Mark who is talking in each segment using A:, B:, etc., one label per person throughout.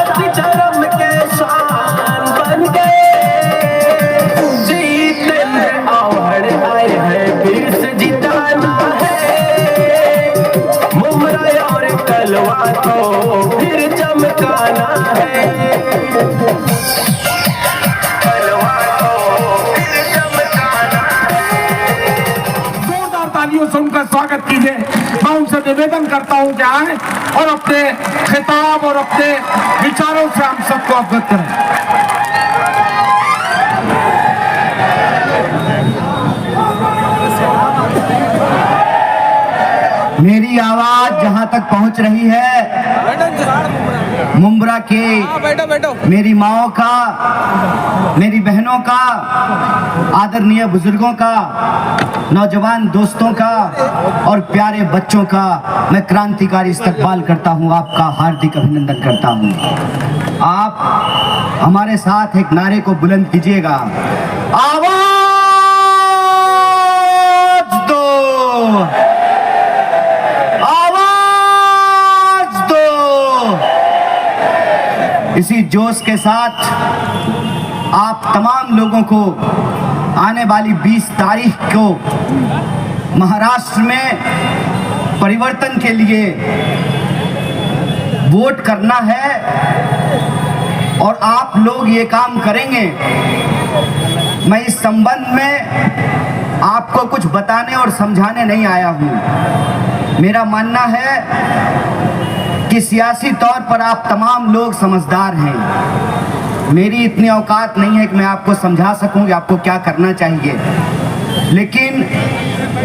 A: चरम के शान बन गए। जितेंद्र आव्हाड आए हैं फिर से जिताना है। मुमरा और कलवा को फिर चमकाना है।
B: से उनका स्वागत कीजिए। मैं उनसे निवेदन करता हूं कि आए और अपने खिताब और अपने विचारों से हम सबको अवगत करें।
C: मेरी आवाज जहां तक पहुंच रही है, मुंब्रा के मेरी माओ का, मेरी बहनों का, आदरणीय बुजुर्गों का, नौजवान दोस्तों का और प्यारे बच्चों का मैं क्रांतिकारी इस्तकबाल करता हूं, आपका हार्दिक अभिनंदन करता हूं। आप हमारे साथ एक नारे को बुलंद कीजिएगा। आवाज दो, आवाज दो। इसी जोश के साथ आप तमाम लोगों को आने वाली 20 तारीख को महाराष्ट्र में परिवर्तन के लिए वोट करना है और आप लोग ये काम करेंगे। मैं इस संबंध में आपको कुछ बताने और समझाने नहीं आया हूँ। मेरा मानना है कि सियासी तौर पर आप तमाम लोग समझदार हैं। मेरी इतनी औकात नहीं है कि मैं आपको समझा सकूं कि आपको क्या करना चाहिए, लेकिन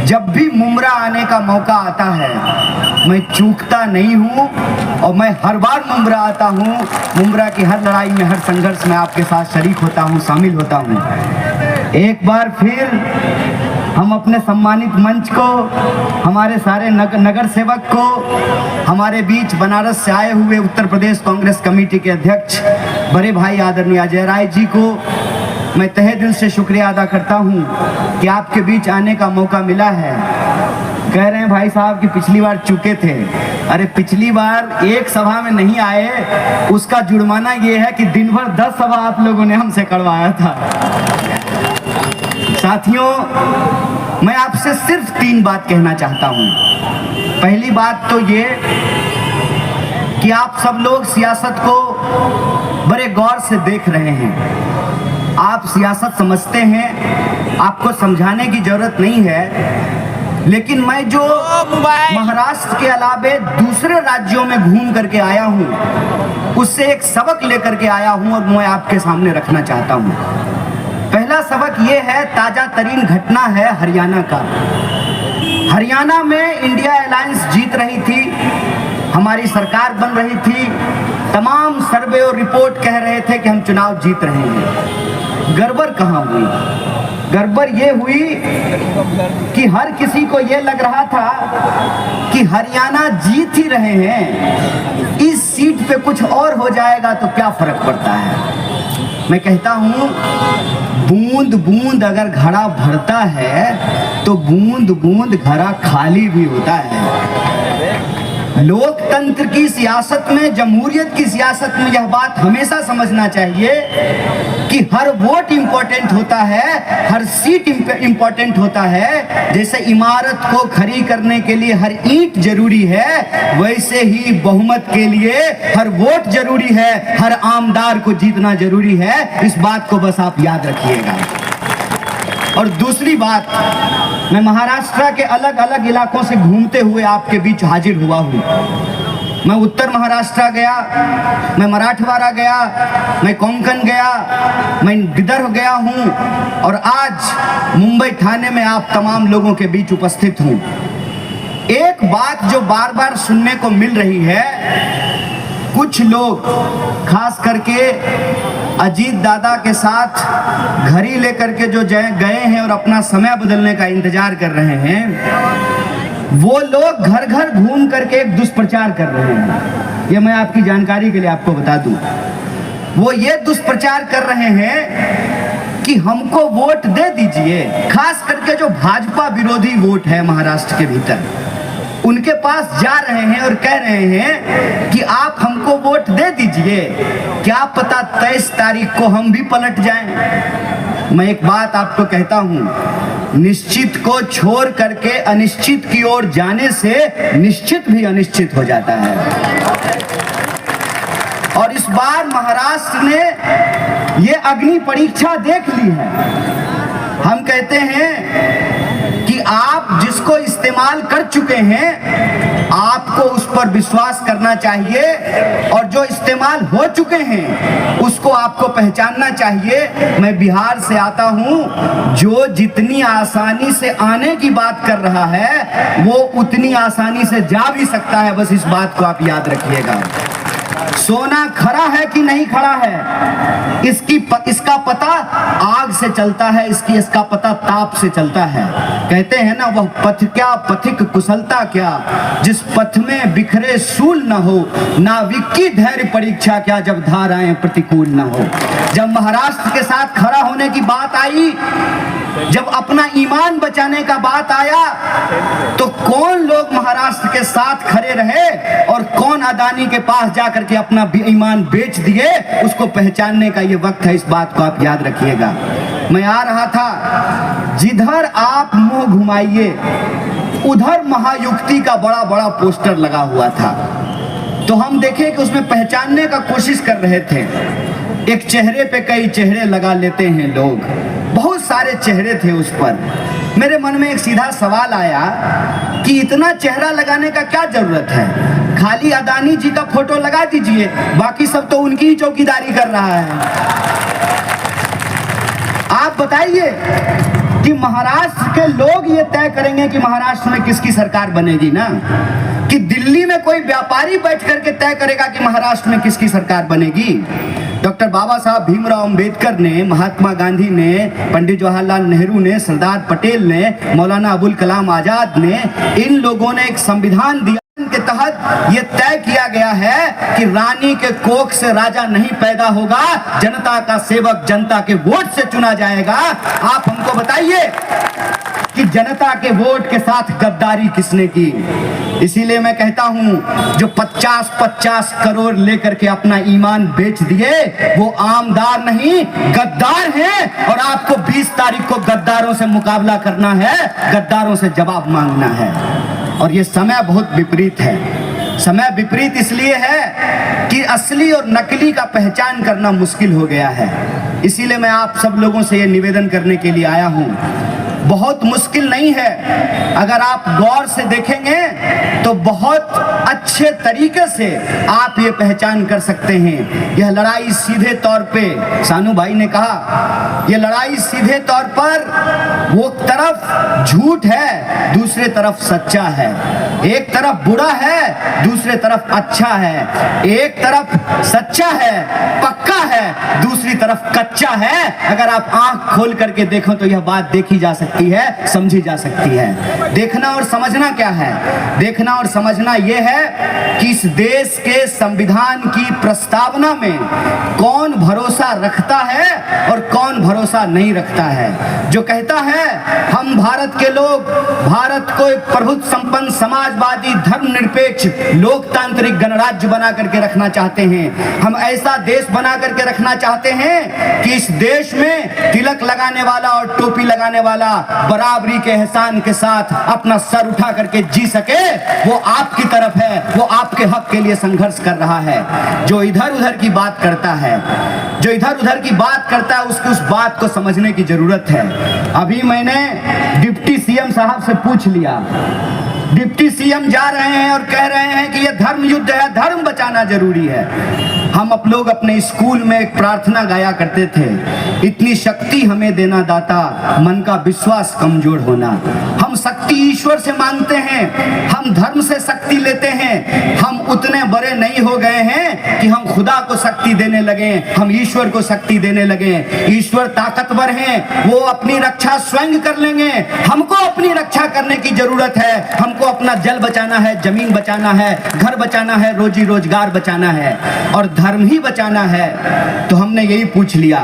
C: जब भी मुमरा आने का मौका आता है मैं चूकता नहीं हूं और मैं हर बार मुमरा आता हूं। मुमरा की हर लड़ाई में, हर संघर्ष में आपके साथ शरीक होता हूं, शामिल होता हूं। एक बार फिर हम अपने सम्मानित मंच को, हमारे सारे नगर सेवक को, हमारे बीच बनारस से आए हुए उत्तर प्रदेश कांग्रेस कमेटी के अध्यक्ष बड़े भाई आदरणीय अजय राय जी को मैं तहे दिल से शुक्रिया अदा करता हूं कि आपके बीच आने का मौका मिला है। कह रहे हैं भाई साहब कि पिछली बार चुके थे। अरे पिछली बार एक सभा में नहीं आए, उसका जुर्माना ये है कि दिन भर 10 सभा आप लोगों ने हमसे करवाया था। साथियों, मैं आपसे सिर्फ 3 बात कहना चाहता हूं। पहली बात तो ये कि आप सब लोग सियासत को बड़े गौर से देख रहे हैं। आप सियासत समझते हैं, आपको समझाने की जरूरत नहीं है। लेकिन मैं जो महाराष्ट्र के अलावे दूसरे राज्यों में घूम करके आया हूं, उससे एक सबक लेकर के आया हूं और मैं आपके सामने रखना चाहता हूं। पहला सबक ये है, ताजा तरीन घटना है हरियाणा का। हरियाणा में इंडिया अलायंस जीत रही थी, हमारी सरकार बन रही थी, तमाम सर्वे और रिपोर्ट कह रहे थे कि हम चुनाव जीत रहे हैं। गड़बड़ कहाँ हुई? गड़बड़ ये हुई कि हर किसी को ये लग रहा था कि हरियाणा जीत ही रहे हैं, इस सीट पे कुछ और हो जाएगा तो क्या फर्क पड़ता है। मैं कहता हूं, बूंद बूंद अगर घड़ा भरता है तो बूंद बूंद घड़ा खाली भी होता है। लोकतंत्र की सियासत में, जमहूरियत की सियासत में यह बात हमेशा समझना चाहिए कि हर वोट इंपॉर्टेंट होता है, हर सीट इंपॉर्टेंट होता है। जैसे इमारत को खड़ी करने के लिए हर ईंट जरूरी है, वैसे ही बहुमत के लिए हर वोट जरूरी है, हर आमदार को जीतना जरूरी है। इस बात को बस आप याद रखिएगा। और दूसरी बात, मैं महाराष्ट्र के अलग अलग इलाकों से घूमते हुए आपके बीच हाजिर हुआ हूँ। मैं उत्तर महाराष्ट्र गया, मैं मराठवाड़ा गया, मैं कोंकण गया, मैं विदर्भ गया हूँ और आज मुंबई थाने में आप तमाम लोगों के बीच उपस्थित हूँ। एक बात जो बार बार सुनने को मिल रही है, कुछ लोग खास करके अजीत दादा के साथ घड़ी लेकर के जो गए हैं और अपना समय बदलने का इंतजार कर रहे हैं, वो लोग घर घर घूम करके एक दुष्प्रचार कर रहे हैं। ये मैं आपकी जानकारी के लिए आपको बता दूं। वो ये दुष्प्रचार कर रहे हैं कि हमको वोट दे दीजिए, खास करके जो भाजपा विरोधी वोट है महाराष्ट्र के भीतर, उनके पास जा रहे हैं और कह रहे हैं कि आप हमको वोट दे दीजिए, क्या पता 23 तारीख को हम भी पलट जाएं। मैं एक बात आपको कहता हूं, निश्चित को छोड़ करके अनिश्चित की ओर जाने से निश्चित भी अनिश्चित हो जाता है। और इस बार महाराष्ट्र ने ये अग्नि परीक्षा देख ली है। हम कहते हैं कि आप जिसको इस्तेमाल कर चुके हैं आपको उस पर विश्वास करना चाहिए, और जो इस्तेमाल हो चुके हैं उसको आपको पहचानना चाहिए। मैं बिहार से आता हूं, जो जितनी आसानी से आने की बात कर रहा है वो उतनी आसानी से जा भी सकता है, बस इस बात को आप याद रखिएगा। सोना खड़ा है कि नहीं खड़ा है, इसका पता आग से चलता है, इसका पता ताप से चलता है। कहते हैं ना, वह पथ क्या पथिक कुशलता क्या, जिस पथ में बिखरे सूल न हो, नाविक की धैर्य परीक्षा क्या, जब धाराएं प्रतिकूल न हो। जब महाराष्ट्र के साथ खड़ा होने की बात आई, जब अपना ईमान बचाने का बात आया, तो कौन लोग महाराष्ट्र के साथ खड़े रहे और कौन अदानी के पास जाकर के अपना ईमान बेच दिए, उसको पहचानने का ये वक्त है। इस बात को आप याद रखिएगा। मैं आ रहा था, जिधर आप मुंह घुमाइए उधर महायुक्ति का बड़ा बड़ा पोस्टर लगा हुआ था, तो हम देखे कि उसमें पहचानने का कोशिश कर रहे थे। एक चेहरे पे कई चेहरे लगा लेते हैं लोग, बहुत सारे चेहरे थे उस पर। मेरे मन में एक सीधा सवाल आया कि इतना चेहरा लगाने का क्या जरूरत है, खाली अदानी जी का फोटो लगा दीजिए, बाकी सब तो उनकी ही चौकीदारी कर रहा है। आप बताइए कि महाराष्ट्र के लोग ये तय करेंगे कि महाराष्ट्र में किसकी सरकार बनेगी ना, कि दिल्ली में कोई व्यापारी बैठ करके तय करेगा कि महाराष्ट्र में किसकी सरकार बनेगी। डॉक्टर बाबा साहब भीमराव अंबेडकर ने, महात्मा गांधी ने, पंडित जवाहरलाल नेहरू ने, सरदार पटेल ने, मौलाना अबुल कलाम आजाद ने, इन लोगों ने एक संविधान दिया के तहत ये तय किया गया है कि रानी के कोख से राजा नहीं पैदा होगा, जनता का सेवक जनता के वोट से चुना जाएगा। आप हमको बताइए कि जनता के वोट के साथ गद्दारी किसने की। इसीलिए मैं कहता हूं, जो 50-50 करोड़ लेकर के अपना ईमान बेच दिए वो आमदार नहीं गद्दार हैं, और आपको 20 तारीख को गद्दारों से मुकाबला करना है, गद्दारों से जवाब मांगना है। और ये समय बहुत विपरीत है। समय विपरीत इसलिए है कि असली और नकली का पहचान करना मुश्किल हो गया है। इसीलिए मैं आप सब लोगों से ये निवेदन करने के लिए आया हूं, बहुत मुश्किल नहीं है। अगर आप गौर से देखेंगे तो बहुत अच्छे तरीके से आप ये पहचान कर सकते हैं। यह लड़ाई सीधे तौर पे, सानू भाई ने कहा, यह लड़ाई सीधे तौर पर वो तरफ झूठ है, दूसरे तरफ सच्चा है। एक तरफ बुरा है, दूसरे तरफ अच्छा है। एक तरफ सच्चा है, पक्का है, दूसरी तरफ कच्चा है। अगर आप आंख खोल करके देखो तो यह बात देखी जा सकती है, समझी जा सकती है। देखना और समझना क्या है? देखना और समझना यह है कि इस देश के संविधान की प्रस्तावना में कौन भरोसा रखता है और कौन भरोसा नहीं रखता है। जो कहता है हम भारत के लोग भारत को एक प्रभुत्व संपन्न समाजवादी धर्मनिरपेक्ष लोकतांत्रिक गणराज्य बना करके रखना चाहते हैं, हम ऐसा देश बना करके रखना चाहते हैं कि इस देश में तिलक लगाने वाला और टोपी लगाने वाला बराबरी के एहसान के साथ अपना सर उठा करके जी सके, वो आपकी तरफ है, वो आपके हक के लिए संघर्ष कर रहा है। जो इधर उधर की बात करता है, जो इधर उधर की बात करता है, उसकी उस बात को समझने की जरूरत है। अभी मैंने डिप्टी सीएम साहब से पूछ लिया, डिप्टी सीएम जा रहे हैं और कह रहे हैं कि यह धर्म युद्ध है, धर्म बचाना जरूरी है। हम लोग अपने स्कूल में एक प्रार्थना गाया करते थे, इतनी शक्ति हमें देना दाता, मन का विश्वास कमजोर होना। हम शक्ति ईश्वर से मांगते हैं, हम धर्म से शक्ति लेते हैं। हम उतने बड़े नहीं हो गए हैं कि हम खुदा को शक्ति देने लगे, हम ईश्वर को शक्ति देने लगे। ईश्वर ताकतवर हैं, वो अपनी रक्षा स्वयं कर लेंगे। हमको अपनी रक्षा करने की जरूरत है। हमको अपना जल बचाना है, जमीन बचाना है, घर बचाना है, रोजी रोजगार बचाना है और धर्म ही बचाना है। तो हमने यही पूछ लिया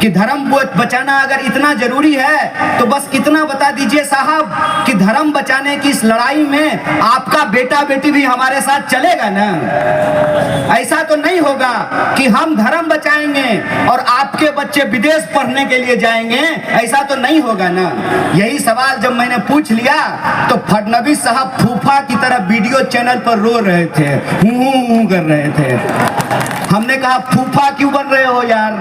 C: कि धर्म बचाना अगर इतना जरूरी है तो बस इतना बता दीजिए साहब कि धर्म बचाने की इस लड़ाई में आपका बेटा बेटी भी हमारे साथ चलेगा ना? ऐसा तो नहीं होगा कि हम धर्म बचाएंगे और आपके बच्चे विदेश पढ़ने के लिए जाएंगे, ऐसा तो नहीं होगा ना? यही सवाल जब मैंने पूछ लिया तो फडणवीस साहब फूफा की तरह वीडियो चैनल पर रो रहे थे, हूं कर रहे थे। हमने कहा फूफा क्यों बन रहे हो यार,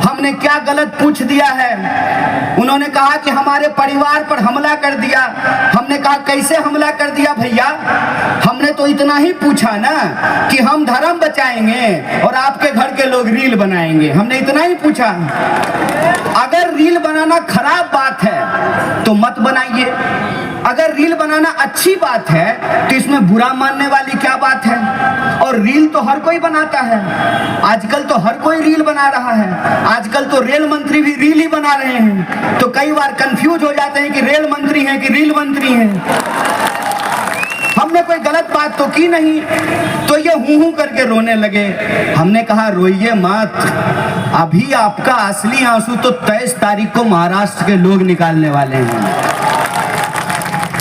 C: हमने क्या गलत पूछ दिया है? उन्होंने कहा कि हमारे परिवार पर हमला कर दिया। हमने कहा कैसे हमला कर दिया भैया? हमने तो इतना ही पूछा ना कि हम धर्म बचाएंगे और आपके घर के लोग रील बनाएंगे, हमने इतना ही पूछा। अगर रील बनाना खराब बात है तो मत बनाइए, अगर रील बनाना अच्छी बात है तो इसमें बुरा मानने वाली क्या बात है? और रील तो हर कोई बनाता है, आजकल तो हर कोई रील बना रहा है, आजकल तो रेल मंत्री भी रील ही बना रहे हैं। तो कई बार कंफ्यूज हो जाते हैं कि रेल मंत्री हैं कि रील मंत्री हैं। हमने कोई गलत बात तो की नहीं, तो ये हूं करके रोने लगे। हमने कहा रोइए मत, अभी आपका असली आंसू तो 23 तारीख को महाराष्ट्र के लोग निकालने वाले हैं।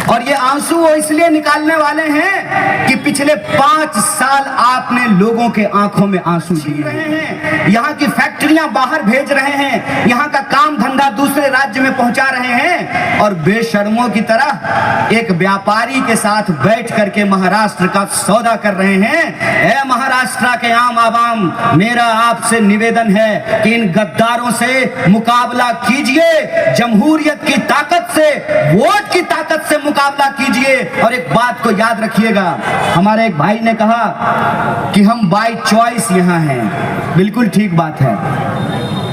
C: और ये आंसू वो इसलिए निकालने वाले हैं कि पिछले 5 साल आपने लोगों के आंखों में आंसू दिए हैं। यहाँ की फैक्ट्रियां बाहर भेज रहे हैं, यहाँ का काम धंधा दूसरे राज्य में पहुंचा रहे हैं और बेशर्मों की तरह एक व्यापारी के साथ बैठ करके महाराष्ट्र का सौदा कर रहे हैं। ऐ महाराष्ट्र के आम आवाम, मेरा आपसे निवेदन है कि इन गद्दारों से मुकाबला कीजिए, जमहूरियत की ताकत से, वोट की ताकत से मुकाबला कीजिए। और एक बात को याद रखिएगा, हमारे एक भाई ने कहा कि हम बाय चॉइस यहाँ हैं। बिल्कुल ठीक बात है,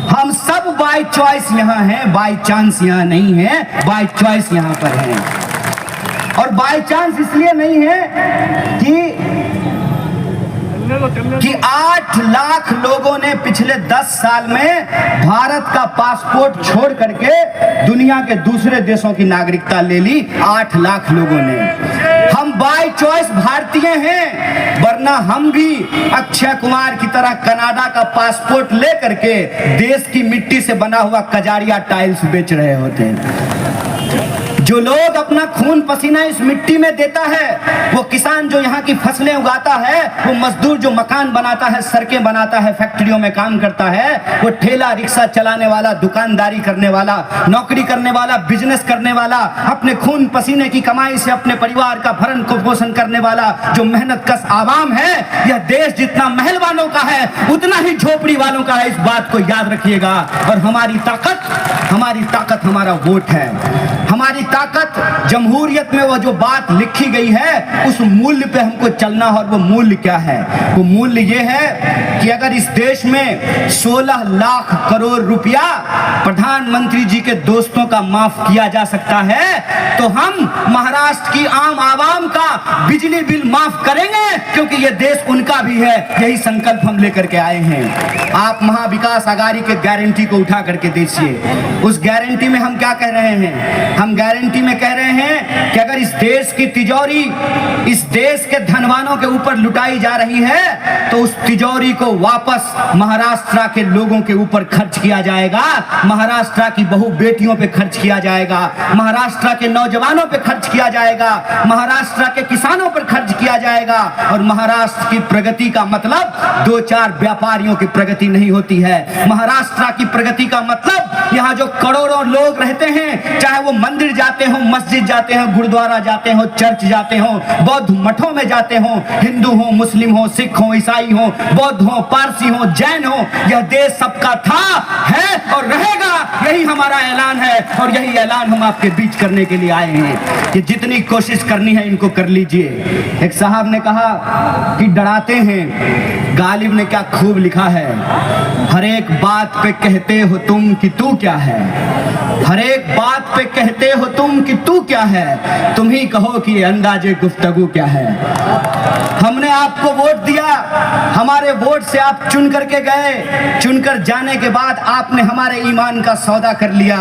C: हम सब बाय चॉइस यहाँ हैं, बाय चांस यहाँ नहीं है, बाय चॉइस यहाँ पर हैं। और बाय चांस इसलिए नहीं है कि 8 लाख लोगों ने पिछले 10 साल में भारत का पासपोर्ट छोड़ करके दुनिया के दूसरे देशों की नागरिकता ले ली। 8 लाख लोगों ने। हम बाय चॉइस भारतीय हैं, वरना हम भी अक्षय कुमार की तरह कनाडा का पासपोर्ट ले करके देश की मिट्टी से बना हुआ कजारिया टाइल्स बेच रहे होते हैं। जो लोग अपना खून पसीना इस मिट्टी में देता है, वो किसान जो यहाँ की फसलें उगाता है, वो मजदूर जो मकान बनाता है, सड़कें बनाता है, फैक्ट्रियों में काम करता है, वो ठेला रिक्शा चलाने वाला, दुकानदारी करने वाला, नौकरी करने वाला, बिजनेस करने वाला, अपने खून पसीने की कमाई से अपने परिवार का भरण पोषण करने वाला जो मेहनत कश आवाम है, यह देश जितना महल वालों का है उतना ही झोपड़ी वालों का है। इस बात को याद रखिएगा। और हमारी ताकत हमारा वोट है। हमारी ताकत जमहूरियत में वो जो बात लिखी गई है उस मूल्य पे हमको चलना। और वो मूल्य क्या है? वो मूल्य ये है कि अगर इस देश में 16 लाख करोड़ रुपया प्रधानमंत्री जी के दोस्तों का माफ किया जा सकता है, तो हम महाराष्ट्र की आम आवाम का बिजली बिल माफ करेंगे, क्योंकि ये देश उनका भी है। यही संकल्प हम लेकर के आए हैं। आप महाविकास आघाड़ी के गारंटी को उठा करके देखिए। उस गारंटी में हम क्या कह रहे हैं? हम गारंटी में कह रहे हैं कि अगर इस देश की तिजोरी इस देश के धनवानों के ऊपर लुटाई जा रही है, तो उस तिजोरी को वापस महाराष्ट्र के लोगों के ऊपर खर्च किया जाएगा, महाराष्ट्र की बहु बेटियों पे खर्च किया जाएगा, महाराष्ट्र के नौजवानों पे खर्च किया जाएगा, महाराष्ट्र के किसानों पर खर्च किया जाएगा। और महाराष्ट्र की प्रगति का मतलब 2-4 व्यापारियों की प्रगति नहीं होती है। महाराष्ट्र की प्रगति का मतलब यहाँ जो करोड़ों लोग रहते हैं, चाहे वो मंदिर जाते हो, मस्जिद जाते हो, गुरुद्वारा जाते हो, चर्च जाते हो, बौद्ध मठों में जाते हो, हिंदू हो, मुस्लिम हो, सिख हो, ईसाई हो, बौद्ध हो, पारसी हो, जैन हो, यह देश सबका था, है और रहेगा। यही हमारा ऐलान है और यही ऐलान हम आपके बीच करने के लिए आए हैं कि जितनी कोशिश करनी है इनको कर लीजिए। एक साहब ने कहा कि डराते हैं, गालिब ने क्या खूब लिखा है, हर एक बात पे कहते हो तुम कि तू क्या है, हर एक बात पे कहते हो तुम कि तू क्या है, तुम ही कहो कि ये अंदाजे गुफ्तगू क्या है। हमने आपको वोट दिया, हमारे वोट से आप चुन करके गए, चुनकर जाने के बाद आपने हमारे ईमान का सौदा कर लिया।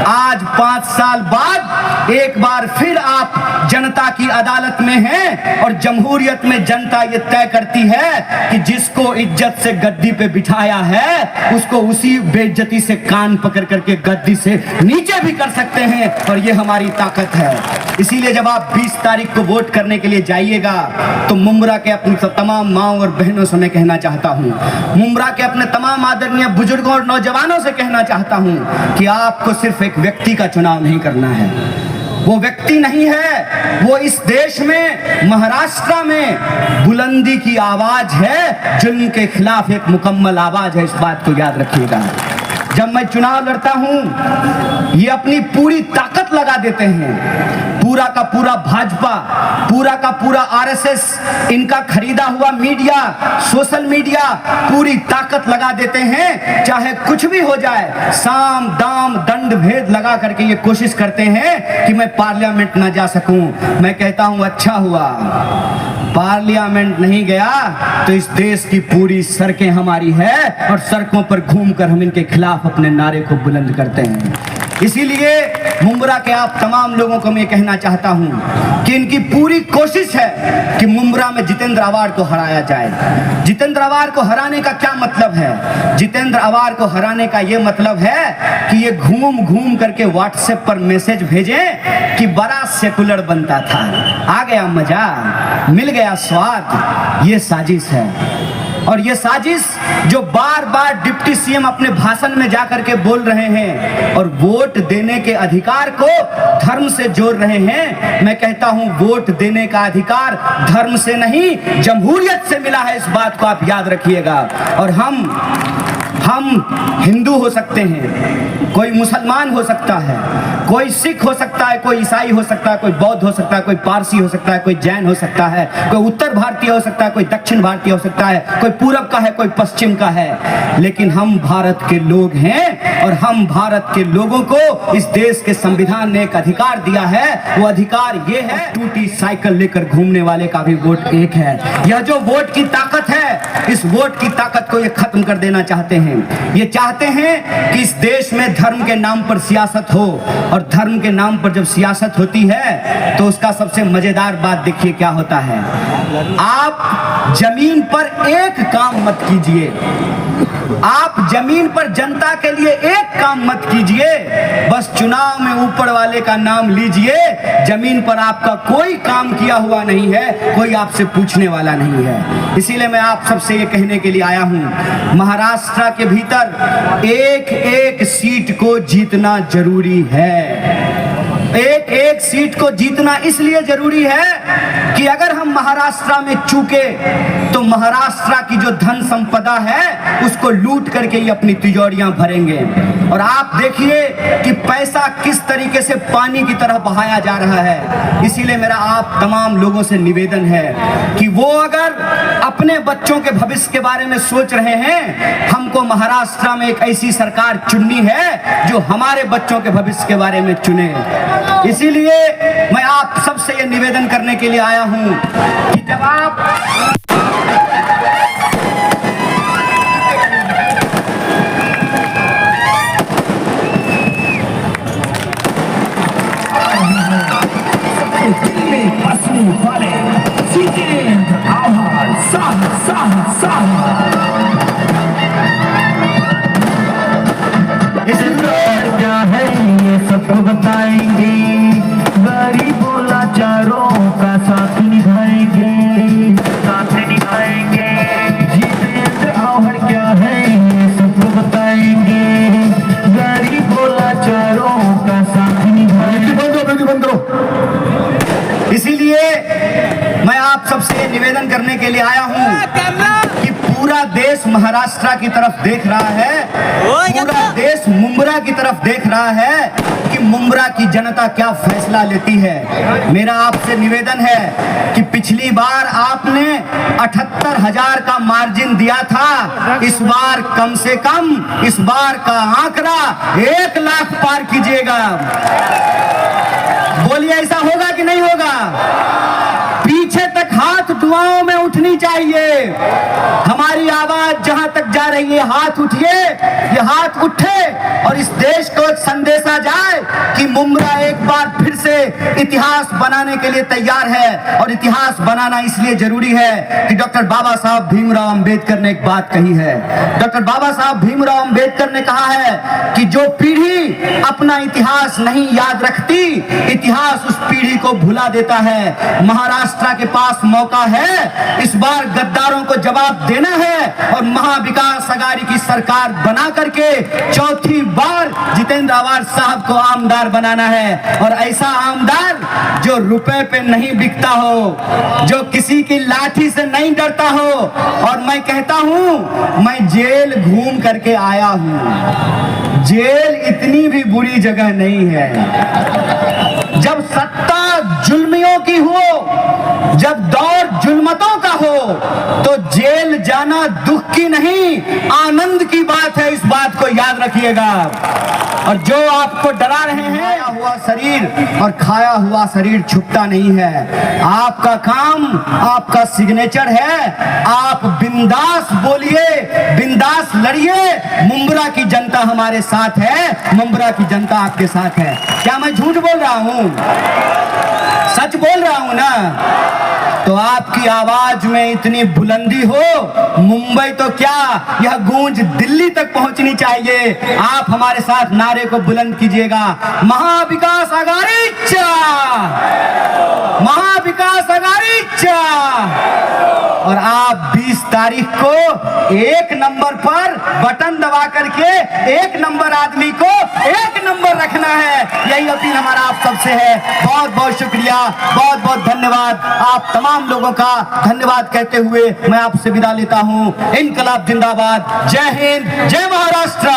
C: आज 5 साल बाद एक बार फिर आप जनता की अदालत में हैं और जमहूरियत में जनता ये तय करती है कि जिसको इज्जत से गद्दी पे बिठाया है उसको उसी बेइज्जती से कान पकड़ करके गद्दी से नीचे भी कर सकते हैं, और ये हमारी ताकत है। इसीलिए जब आप 20 तारीख को वोट करने के लिए जाइएगा तो मुमरा के अपनी तमाम माँओं और बहनों से मैं कहना चाहता हूँ, मुमरा के अपने तमाम आदरणीय बुजुर्गों और नौजवानों से कहना चाहता हूँ कि आपको सिर्फ एक व्यक्ति का चुनाव नहीं करना है। वो व्यक्ति नहीं है, वो इस देश में महाराष्ट्र में बुलंदी की आवाज है, जुल्म के खिलाफ एक मुकम्मल आवाज है। इस बात को याद रखिएगा। जब मैं चुनाव लड़ता हूं ये अपनी पूरी ताकत लगा देते हैं, पूरा का पूरा भाजपा, पूरा का पूरा आरएसएस, इनका खरीदा हुआ मीडिया, सोशल मीडिया पूरी ताकत लगा देते हैं। चाहे कुछ भी हो जाए, साम दाम दंड भेद लगा करके ये कोशिश करते हैं कि मैं पार्लियामेंट ना जा सकूं। मैं कहता हूं अच्छा हुआ पार्लियामेंट नहीं गया तो इस देश की पूरी सड़कें हमारी है और सड़कों पर घूमकर हम इनके खिलाफ अपने नारे को बुलंद करते हैं। इसीलिए मुमरा के आप तमाम लोगों को मैं कहना चाहता हूं कि इनकी पूरी कोशिश है कि मुमरा में जितेंद्र आवार को हराया जाए। जितेंद्र आवार को हराने का क्या मतलब है? जितेंद्र आवार को हराने का ये मतलब है कि ये घूम घूम करके व्हाट्सएप पर मैसेज भेजें कि बड़ा सेकुलर बनता था, आ गया मजा, मिल गया स्वाद। ये साजिश है, और ये साजिश जो बार बार डिप्टी सीएम अपने भाषण में जाकर के बोल रहे हैं और वोट देने के अधिकार को धर्म से जोड़ रहे हैं। मैं कहता हूं वोट देने का अधिकार धर्म से नहीं जमहूरियत से मिला है, इस बात को आप याद रखिएगा। और हम हिंदू हो सकते हैं, कोई मुसलमान हो सकता है, कोई सिख हो सकता है, कोई ईसाई हो सकता है, कोई बौद्ध हो सकता है, कोई पारसी हो सकता है, कोई जैन हो सकता है, कोई उत्तर भारतीय हो सकता है, कोई दक्षिण भारतीय हो सकता है, कोई पूरब का है, कोई पश्चिम का है, लेकिन हम भारत के लोग हैं और हम भारत के लोगों को इस देश के संविधान ने एक अधिकार दिया है। वो अधिकार ये है, टूटी साइकिल लेकर घूमने वाले का भी वोट एक है। यह जो वोट की ताकत है, इस वोट की ताकत को ये खत्म कर देना चाहते हैं। ये चाहते हैं कि इस देश में धर्म के नाम पर सियासत हो, और धर्म के नाम पर जब सियासत होती है तो उसका सबसे मजेदार बात देखिए क्या होता है। आप जमीन पर एक काम मत कीजिए, आप जमीन पर जनता के लिए एक काम मत कीजिए, बस चुनाव में ऊपर वाले का नाम लीजिए। जमीन पर आपका कोई काम किया हुआ नहीं है, कोई आपसे पूछने वाला नहीं है। इसीलिए मैं आप सबसे ये कहने के लिए आया हूं, महाराष्ट्र के भीतर एक एक सीट को जीतना जरूरी है। एक एक सीट को जीतना इसलिए जरूरी है कि अगर हम महाराष्ट्र में चूके तो महाराष्ट्र की जो धन संपदा है उसको लूट करके ये अपनी तिजोरियां भरेंगे। और आप देखिए कि पैसा किस तरीके से पानी की तरह बहाया जा रहा है। इसीलिए मेरा आप तमाम लोगों से निवेदन है कि वो अगर अपने बच्चों के भविष्य के बारे में सोच रहे हैं, हमको महाराष्ट्र में एक ऐसी सरकार चुननी है जो हमारे बच्चों के भविष्य के बारे में चुने। इसीलिए मैं आप सबसे ये निवेदन करने के लिए आया हूं कि जब आप
A: क्या है ये सबको बताएंगे, गरीबों लाचारों का साथ निभाएंगे, साथ निभाएंगे। जितेंद्र आव्हाड क्या है ये सबको बताएंगे, गरीबों लाचारों का साथ निभाएंगे।
C: इसीलिए मैं आप सबसे निवेदन करने के लिए आया हूं कि पूरा देश देश महाराष्ट्र की तरफ देख रहा है, पूरा देश मुंब्रा की तरफ देख रहा है कि मुंब्रा की जनता क्या फैसला लेती है। मेरा आपसे निवेदन है कि पिछली बार आपने 78,000 का मार्जिन दिया था, इस बार कम से कम इस बार का आंकड़ा 1 लाख पार कीजिएगा। बोलिए, ऐसा होगा कि नहीं होगा? पीछे तक हाथ दुआओं में उठनी चाहिए। हमारी आवाज जहां तक जा रही है, हाथ उठिए, ये हाथ उठे और इस देश को एक संदेशा जाए कि मुंब्रा एक बार फिर से इतिहास बनाने के लिए तैयार है। और इतिहास बनाना इसलिए जरूरी है कि डॉक्टर बाबा साहब भीमराव अंबेडकर ने एक बात कही है। डॉक्टर बाबा साहब भीमराव अंबेडकर ने कहा है कि जो पीढ़ी अपना इतिहास नहीं याद रखती, इतिहास उस पीढ़ी को भुला देता है। महाराष्ट्र के पास मौका है, इस बार गद्दारों को जवाब देना है और महाविकास अघाड़ी की सरकार बना करके चौथी बार जितेंद्र आवाज साहब को आमदार बनाना है। और ऐसा आमदार जो रुपए पे नहीं बिकता हो, जो किसी की लाठी से नहीं डरता हो। और मैं कहता हूं, मैं जेल घूम करके आया हूं, जेल इतनी भी बुरी जगह नहीं है। जब सत्ता जुल्मियों की हो, जब दौर जुल्मतों का हो, तो जेल जाना दुख की नहीं, आनंद की बात है। इस बात को याद रखिएगा। और जो आपको डरा रहे हैं, खाया हुआ शरीर और खाया हुआ शरीर छुपता नहीं है। आपका काम, आपका सिग्नेचर है। आप बिंदास बोलिए, बिंदास लड़िए। मुंब्रा की जनता हमारे साथ है, मुंब्रा की जनता आपके साथ है। क्या मैं झूठ बोल रहा हूं? सच बोल रहा हूं ना? तो आपकी आवाज में इतनी बुलंदी हो, मुंबई तो क्या, यह गूंज दिल्ली तक पहुंचनी चाहिए। आप हमारे साथ नारे को बुलंद कीजिएगा, महाविकास अघाड़ी चा, महाविकास अघाड़ी चा। और आप 20 तारीख को 1 नंबर पर बटन दबा करके 1 नंबर आदमी को 1 नंबर रखना है। यही अपील हमारा आप सबसे है। बहुत बहुत शुक्रिया, बहुत बहुत धन्यवाद। आप तमाम लोगों का धन्यवाद कहते हुए मैं आपसे विदा लेता हूं। इनकलाब जिंदाबाद। जय हिंद, जय महाराष्ट्र।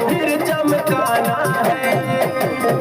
A: फिर चमकाना है।